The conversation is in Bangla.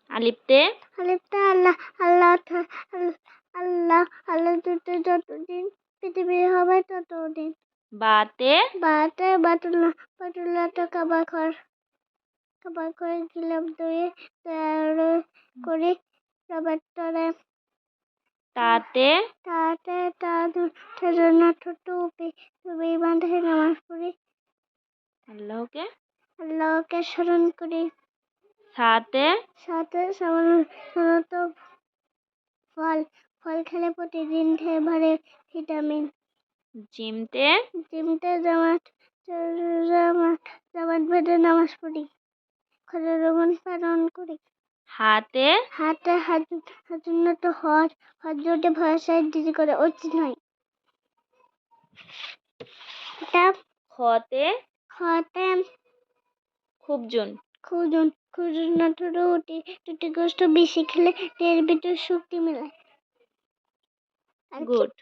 আলিফতে আল্লাহ আল্লাহ আল্লাহ আল্লাহ যতদিন পৃথিবী হবে ততদিন। বাতে বাতুল্লাহ কাবা ঘর গিলাপ দয়ে করে রবার তলায়। তাতে টুপি বাঁধে নামাজ পড়ি। আল্লাহকে স্মরণ করি। সাথে সাধারণত ফল খেলে প্রতিদিন ভরে ভিটামিন। জিমতে জামাত বেঁধে নামাজ পড়ি। খোদার রোমন পালন করি। হাতে উন্নত হজ যদি ভরসায় দিদি করে উচিত নয়। খতে খুবজন রুটি গোস্ত বেশি খেলে দেহের ভিতর শক্তি মেলে। গুড।